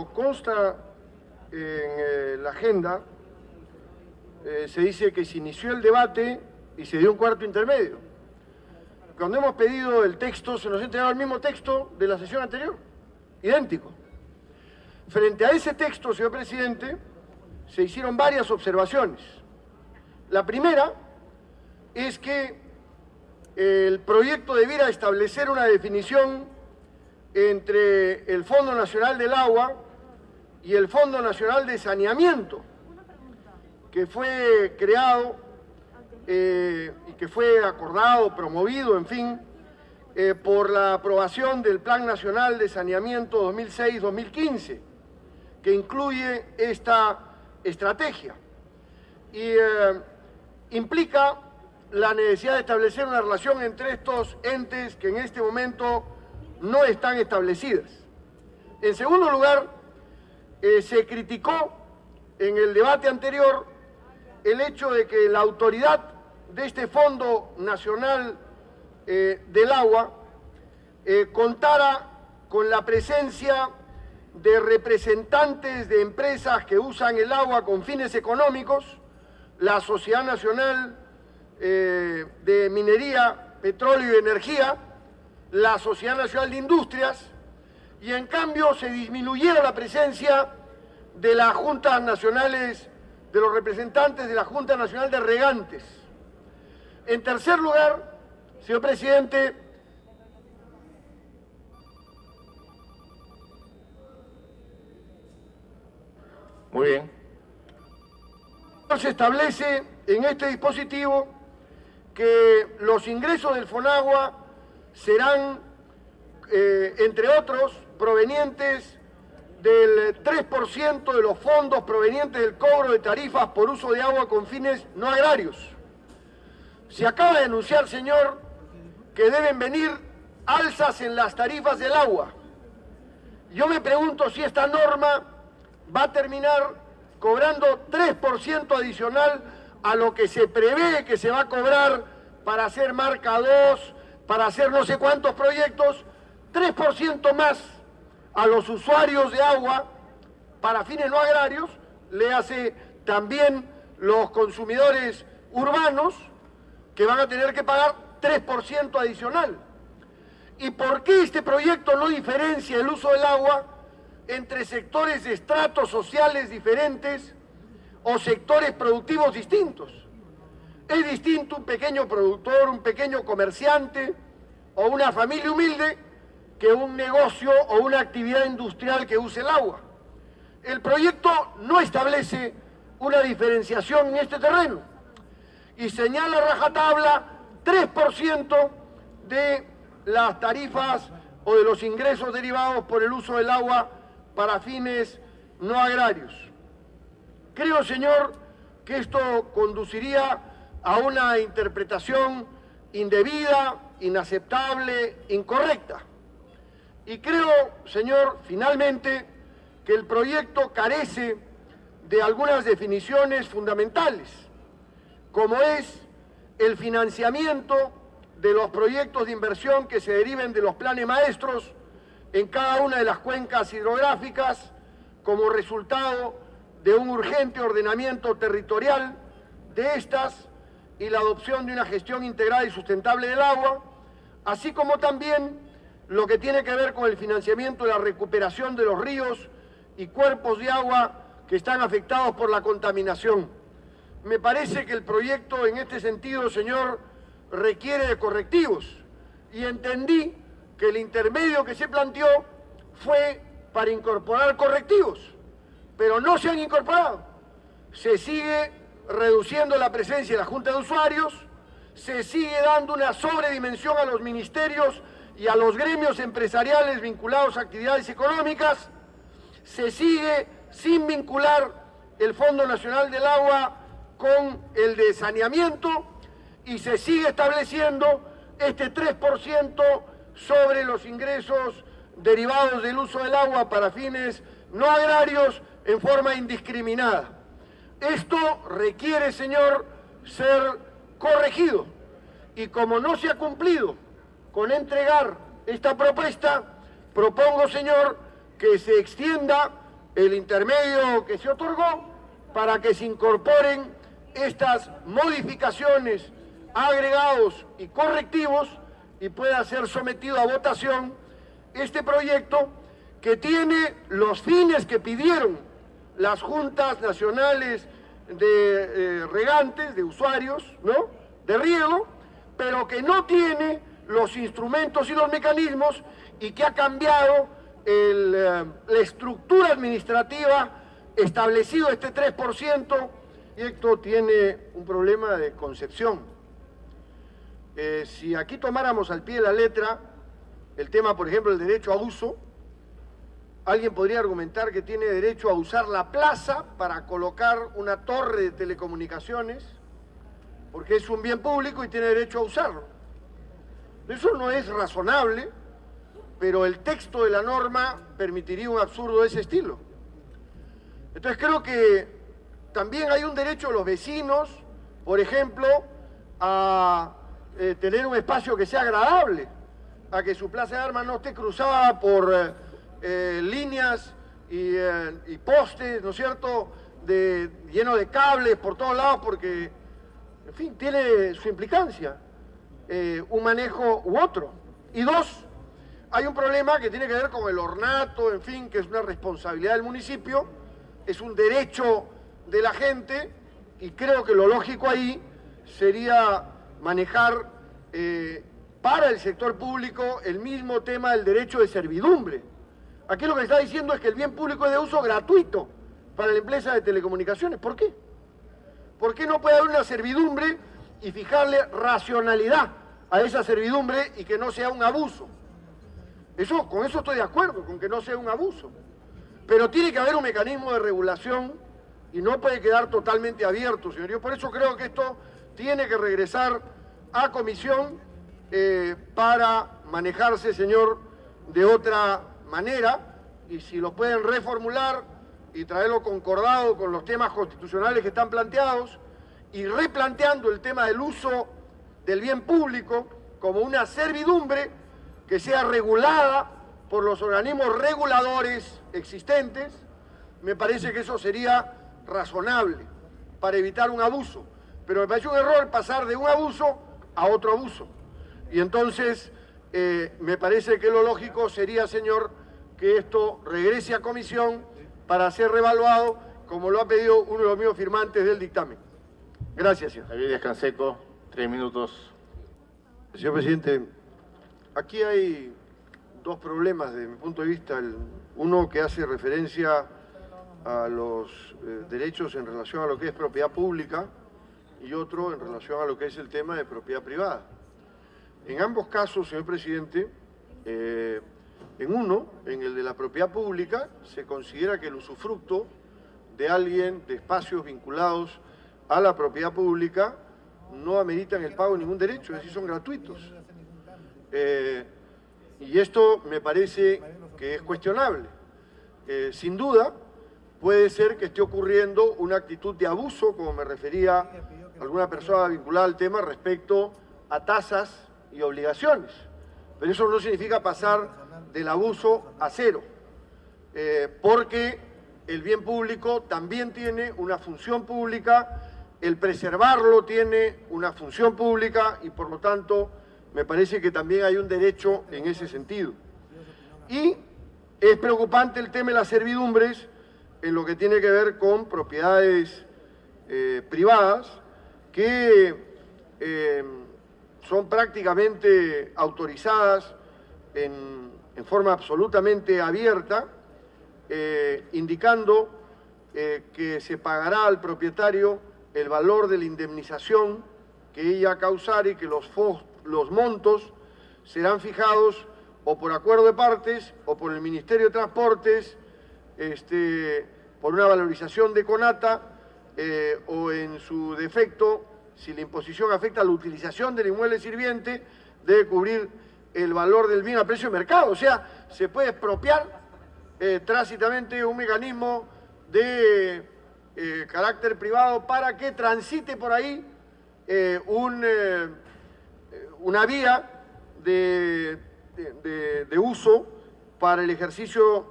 Consta en la agenda, se dice que se inició el debate y se dio un cuarto intermedio. Cuando hemos pedido el texto, se nos ha entregado el mismo texto de la sesión anterior, idéntico. Frente a ese texto, señor presidente, se hicieron varias observaciones. La primera es que el proyecto debiera establecer una definición entre el Fondo Nacional del Agua y el Fondo Nacional de Saneamiento, que fue creado y que fue acordado, promovido, en fin, por la aprobación del Plan Nacional de Saneamiento 2006-2015, que incluye esta estrategia y implica la necesidad de establecer una relación entre estos entes que en este momento no están establecidas. En segundo lugar, se criticó en el debate anterior el hecho de que la autoridad de este Fondo Nacional del Agua contara con la presencia de representantes de empresas que usan el agua con fines económicos, la Sociedad Nacional de Minería, Petróleo y Energía, la Sociedad Nacional de Industrias, y en cambio se disminuyera la presencia de las juntas nacionales, de los representantes de la Junta Nacional de Regantes. En tercer lugar, señor presidente, muy bien. Se establece en este dispositivo que los ingresos del FONAGUA serán, entre otros, provenientes del 3% de los fondos provenientes del cobro de tarifas por uso de agua con fines no agrarios. Se acaba de anunciar, señor, que deben venir alzas en las tarifas del agua. Yo me pregunto si esta norma va a terminar cobrando 3% adicional a lo que se prevé que se va a cobrar para hacer marca 2, para hacer no sé cuántos proyectos, 3% más a los usuarios de agua para fines no agrarios, le hace también los consumidores urbanos que van a tener que pagar 3% adicional. ¿Y por qué este proyecto no diferencia el uso del agua entre sectores de estratos sociales diferentes o sectores productivos distintos? Es distinto un pequeño productor, un pequeño comerciante o una familia humilde que un negocio o una actividad industrial que use el agua. El proyecto no establece una diferenciación en este terreno y señala a rajatabla 3% de las tarifas o de los ingresos derivados por el uso del agua para fines no agrarios. Creo, señor, que esto conduciría a una interpretación indebida, inaceptable, incorrecta. Y creo, señor, finalmente, que el proyecto carece de algunas definiciones fundamentales, como es el financiamiento de los proyectos de inversión que se deriven de los planes maestros en cada una de las cuencas hidrográficas como resultado de un urgente ordenamiento territorial de estas y la adopción de una gestión integrada y sustentable del agua, así como también lo que tiene que ver con el financiamiento de la recuperación de los ríos y cuerpos de agua que están afectados por la contaminación. Me parece que el proyecto en este sentido, señor, requiere de correctivos y entendí que el intermedio que se planteó fue para incorporar correctivos, pero no se han incorporado. Se sigue reduciendo la presencia de la Junta de Usuarios, se sigue dando una sobredimensión a los ministerios y a los gremios empresariales vinculados a actividades económicas, se sigue sin vincular el Fondo Nacional del Agua con el de saneamiento y se sigue estableciendo este 3% sobre los ingresos derivados del uso del agua para fines no agrarios en forma indiscriminada. Esto requiere, señor, ser corregido y como no se ha cumplido con entregar esta propuesta, propongo, señor, que se extienda el intermedio que se otorgó para que se incorporen estas modificaciones, agregados y correctivos y pueda ser sometido a votación este proyecto que tiene los fines que pidieron las juntas nacionales de regantes, de usuarios, ¿no?, de riego, pero que no tiene los instrumentos y los mecanismos y que ha cambiado la estructura administrativa establecido este 3%, y esto tiene un problema de concepción. Si aquí tomáramos al pie de la letra el tema, por ejemplo, el derecho a uso, alguien podría argumentar que tiene derecho a usar la plaza para colocar una torre de telecomunicaciones, porque es un bien público y tiene derecho a usarlo. Eso no es razonable, pero el texto de la norma permitiría un absurdo de ese estilo. Entonces creo que también hay un derecho de los vecinos, por ejemplo, a tener un espacio que sea agradable, a que su plaza de armas no esté cruzada por líneas y postes, ¿no es cierto?, lleno de cables por todos lados, porque, en fin, tiene su implicancia, un manejo u otro. Y dos, hay un problema que tiene que ver con el ornato, en fin, que es una responsabilidad del municipio, es un derecho de la gente, y creo que lo lógico ahí sería manejar para el sector público el mismo tema del derecho de servidumbre. Aquí lo que está diciendo es que el bien público es de uso gratuito para la empresa de telecomunicaciones. ¿Por qué? ¿Por qué no puede haber una servidumbre y fijarle racionalidad a esa servidumbre y que no sea un abuso? Con eso estoy de acuerdo, con que no sea un abuso. Pero tiene que haber un mecanismo de regulación y no puede quedar totalmente abierto, señor. Yo por eso creo que esto tiene que regresar a comisión para manejarse, señor, de otra manera, y si lo pueden reformular y traerlo concordado con los temas constitucionales que están planteados, y replanteando el tema del uso del bien público como una servidumbre que sea regulada por los organismos reguladores existentes, me parece que eso sería razonable para evitar un abuso. Pero me parece un error pasar de un abuso a otro abuso. Y entonces me parece que lo lógico sería, señor, que esto regrese a comisión para ser reevaluado, como lo ha pedido uno de los mismos firmantes del dictamen. Gracias, señor. David Escanseco, 3 minutos. Señor presidente, aquí hay dos problemas desde mi punto de vista. Uno que hace referencia a los derechos en relación a lo que es propiedad pública y otro en relación a lo que es el tema de propiedad privada. En ambos casos, señor presidente, en uno, en el de la propiedad pública, se considera que el usufructo de alguien, de espacios vinculados a la propiedad pública, no ameritan el pago de ningún derecho, es decir, son gratuitos. Y esto me parece que es cuestionable. Sin duda, puede ser que esté ocurriendo una actitud de abuso, como me refería alguna persona vinculada al tema, respecto a tasas y obligaciones. Pero eso no significa pasar del abuso a cero, porque el bien público también tiene una función pública, el preservarlo tiene una función pública y por lo tanto me parece que también hay un derecho en ese sentido. Y es preocupante el tema de las servidumbres en lo que tiene que ver con propiedades privadas que son prácticamente autorizadas en forma absolutamente abierta, indicando que se pagará al propietario el valor de la indemnización que ella causare y que los montos serán fijados o por acuerdo de partes o por el Ministerio de Transportes, por una valorización de CONATA o en su defecto, si la imposición afecta a la utilización del inmueble sirviente, debe cubrir el valor del bien a precio de mercado. O sea, se puede expropiar tácitamente un mecanismo de carácter privado para que transite por ahí una vía de uso para el ejercicio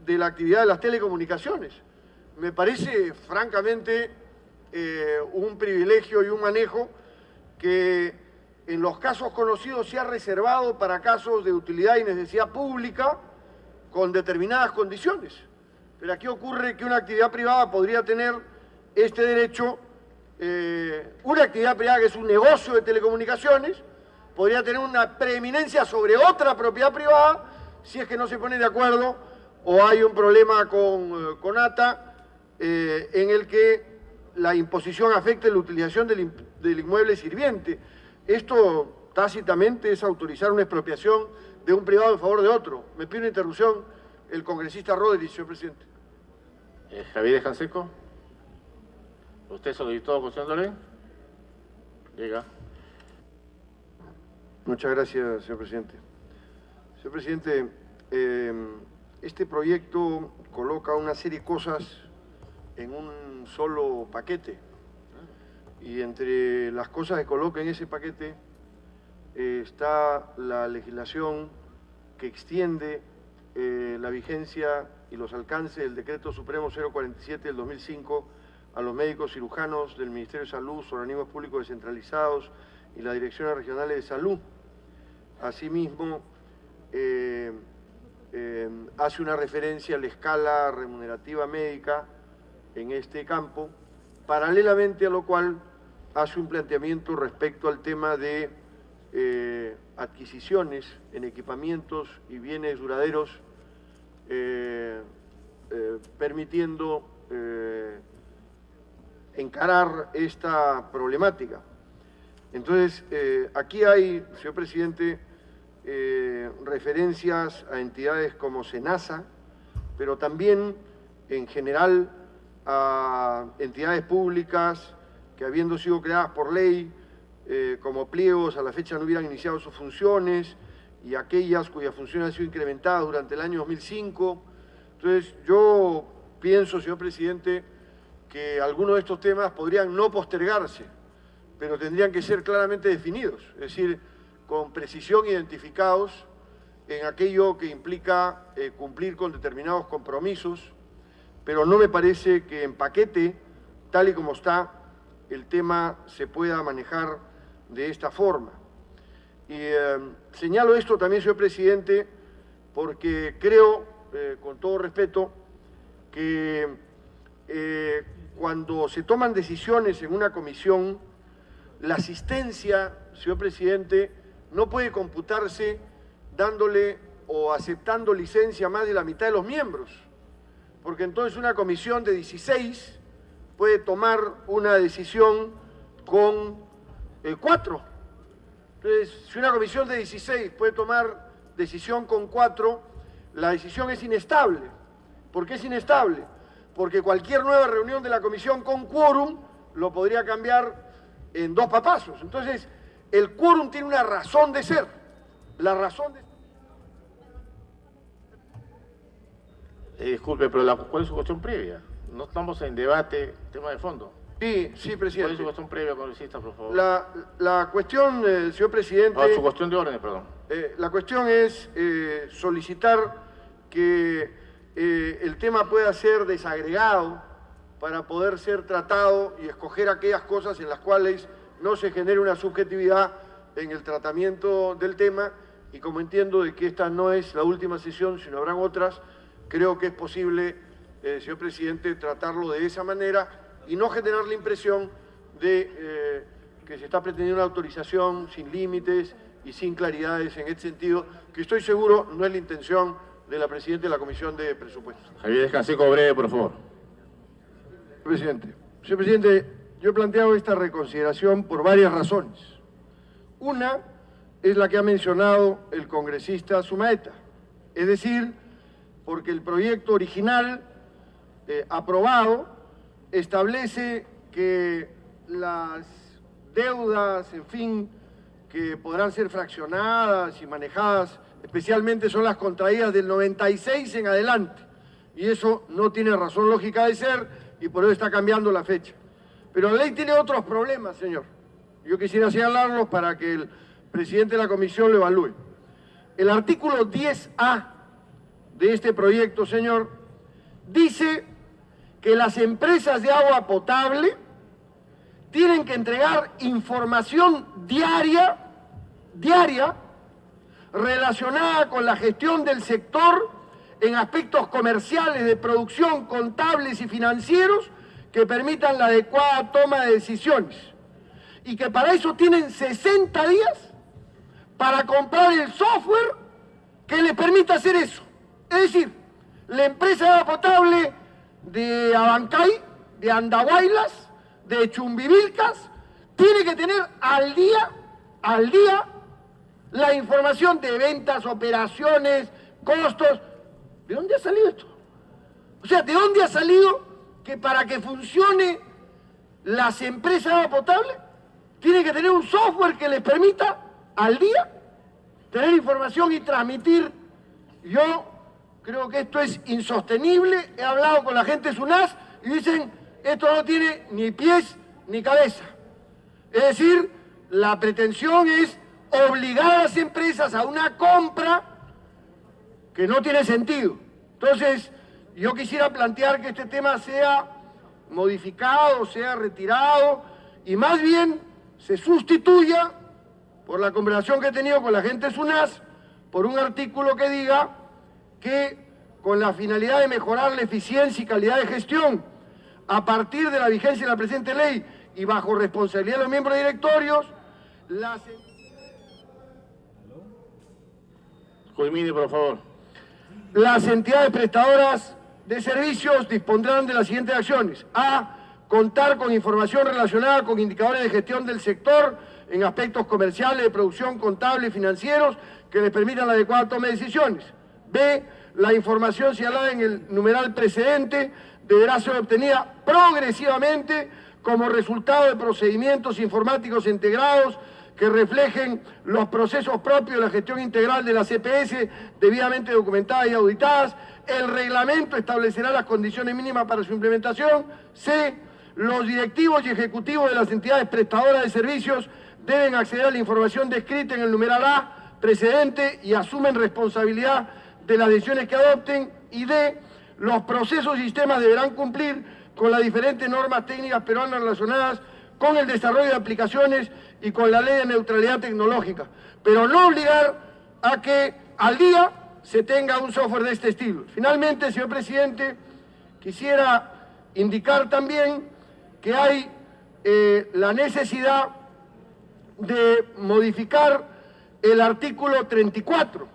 de la actividad de las telecomunicaciones. Me parece francamente un privilegio y un manejo que en los casos conocidos se ha reservado para casos de utilidad y necesidad pública con determinadas condiciones. Pero aquí ocurre que una actividad privada podría tener este derecho, una actividad privada que es un negocio de telecomunicaciones, podría tener una preeminencia sobre otra propiedad privada si es que no se pone de acuerdo o hay un problema con ATA en el que la imposición afecte la utilización del inmueble sirviente. Esto tácitamente es autorizar una expropiación de un privado en favor de otro. Me pide una interrupción el congresista Rodríguez, señor presidente. Javier Canseco. ¿Usted solicitó cuestión de orden? Llega. Muchas gracias, señor presidente. Señor presidente, este proyecto coloca una serie de cosas en un solo paquete. Y entre las cosas que coloca en ese paquete está la legislación que extiende la vigencia y los alcances del Decreto Supremo 047 del 2005 a los médicos cirujanos del Ministerio de Salud, organismos públicos descentralizados y las direcciones regionales de salud. Asimismo, hace una referencia a la escala remunerativa médica en este campo, paralelamente a lo cual hace un planteamiento respecto al tema de adquisiciones en equipamientos y bienes duraderos, permitiendo encarar esta problemática. Entonces, aquí hay, señor presidente, referencias a entidades como SENASA, pero también, en general, a entidades públicas que, habiendo sido creadas por ley, como pliegos, a la fecha no hubieran iniciado sus funciones, y aquellas cuyas funciones han sido incrementadas durante el año 2005. Entonces, yo pienso, señor presidente, que algunos de estos temas podrían no postergarse, pero tendrían que ser claramente definidos, es decir, con precisión identificados en aquello que implica cumplir con determinados compromisos, pero no me parece que en paquete, tal y como está, el tema se pueda manejar de esta forma. Y señalo esto también, señor presidente, porque creo, con todo respeto, que cuando se toman decisiones en una comisión, la asistencia, señor presidente, no puede computarse dándole o aceptando licencia a más de la mitad de los miembros, porque entonces una comisión de 16 puede tomar una decisión con 4. Entonces, si una comisión de 16 puede tomar decisión con 4, la decisión es inestable. ¿Por qué es inestable? Porque cualquier nueva reunión de la comisión con quórum lo podría cambiar en 2 papazos. Entonces, el quórum tiene una razón de ser. La razón de disculpe, pero ¿cuál es su cuestión previa? No estamos en debate, tema de fondo. Sí, presidente. ¿Cuál es su cuestión previa, congresista, por favor? La cuestión, señor presidente... No, su cuestión de orden, perdón. La cuestión es solicitar que el tema pueda ser desagregado para poder ser tratado y escoger aquellas cosas en las cuales no se genere una subjetividad en el tratamiento del tema, y como entiendo de que esta no es la última sesión, sino habrán otras, creo que es posible, señor presidente, tratarlo de esa manera y no generar la impresión de que se está pretendiendo una autorización sin límites y sin claridades en este sentido, que estoy seguro no es la intención de la presidenta de la Comisión de Presupuestos. Javier Canseco, breve, por favor. Señor presidente, yo he planteado esta reconsideración por varias razones. Una es la que ha mencionado el congresista Sumaeta, es decir, porque el proyecto original aprobado establece que las deudas, en fin, que podrán ser fraccionadas y manejadas, especialmente son las contraídas del 96 en adelante, y eso no tiene razón lógica de ser, y por eso está cambiando la fecha. Pero la ley tiene otros problemas, señor. Yo quisiera señalarlos para que el presidente de la comisión lo evalúe. El artículo 10A de este proyecto, señor, dice que las empresas de agua potable tienen que entregar información diaria, relacionada con la gestión del sector en aspectos comerciales, de producción, contables y financieros que permitan la adecuada toma de decisiones. Y que para eso tienen 60 días para comprar el software que les permita hacer eso. Es decir, la empresa de agua potable de Abancay, de Andahuaylas, de Chumbivilcas, tiene que tener al día, la información de ventas, operaciones, costos. ¿De dónde ha salido esto? O sea, ¿de dónde ha salido que para que funcione las empresas de agua potable tienen que tener un software que les permita al día tener información y transmitir? Yo creo que esto es insostenible. He hablado con la gente de SUNAS y dicen, esto no tiene ni pies ni cabeza. Es decir, la pretensión es obligar a las empresas a una compra que no tiene sentido. Entonces, yo quisiera plantear que este tema sea modificado, sea retirado y más bien se sustituya, por la conversación que he tenido con la gente de SUNAS, por un artículo que diga que con la finalidad de mejorar la eficiencia y calidad de gestión a partir de la vigencia de la presente ley y bajo responsabilidad de los miembros directorios, Culmine, por favor. Las entidades prestadoras de servicios dispondrán de las siguientes acciones. A. Contar con información relacionada con indicadores de gestión del sector en aspectos comerciales, de producción, contable y financieros que les permitan la adecuada toma de decisiones. B. La información señalada en el numeral precedente deberá ser obtenida progresivamente como resultado de procedimientos informáticos integrados que reflejen los procesos propios de la gestión integral de las EPS debidamente documentadas y auditadas. El reglamento establecerá las condiciones mínimas para su implementación. C. Los directivos y ejecutivos de las entidades prestadoras de servicios deben acceder a la información descrita en el numeral A precedente y asumen responsabilidad de las decisiones que adopten. Y D. Los procesos y sistemas deberán cumplir con las diferentes normas técnicas peruanas relacionadas con el desarrollo de aplicaciones y con la ley de neutralidad tecnológica, pero no obligar a que al día se tenga un software de este estilo. Finalmente, señor presidente, quisiera indicar también que hay la necesidad de modificar el artículo 34.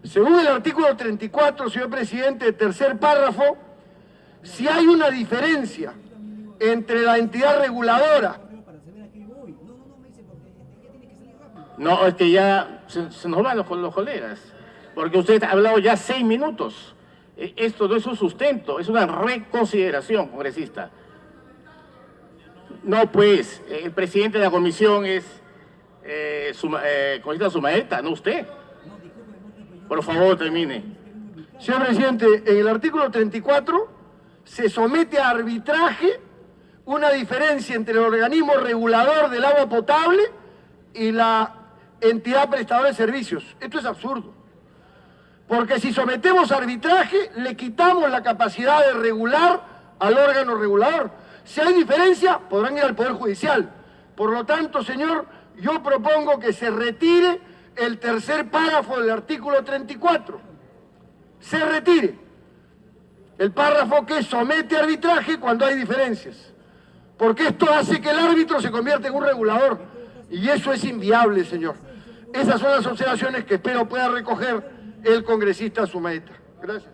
Según el artículo 34, señor presidente, tercer párrafo, si hay una diferencia entre la entidad reguladora. No, es que ya se nos van los colegas, porque usted ha hablado ya 6 minutos. Esto no es un sustento, es una reconsideración, congresista. No, pues, el presidente de la comisión es congresista Sumaeta, no usted. Por favor, termine. Señor presidente, en el artículo 34 se somete a arbitraje una diferencia entre el organismo regulador del agua potable y la entidad prestadora de servicios. Esto es absurdo, porque si sometemos a arbitraje le quitamos la capacidad de regular al órgano regulador. Si hay diferencia, podrán ir al Poder Judicial. Por lo tanto, señor, yo propongo que se retire el tercer párrafo del artículo 34. Se retire el párrafo que somete a arbitraje cuando hay diferencias, porque esto hace que el árbitro se convierta en un regulador, y eso es inviable, señor. Esas son las observaciones que espero pueda recoger el congresista Sumaeta. Gracias.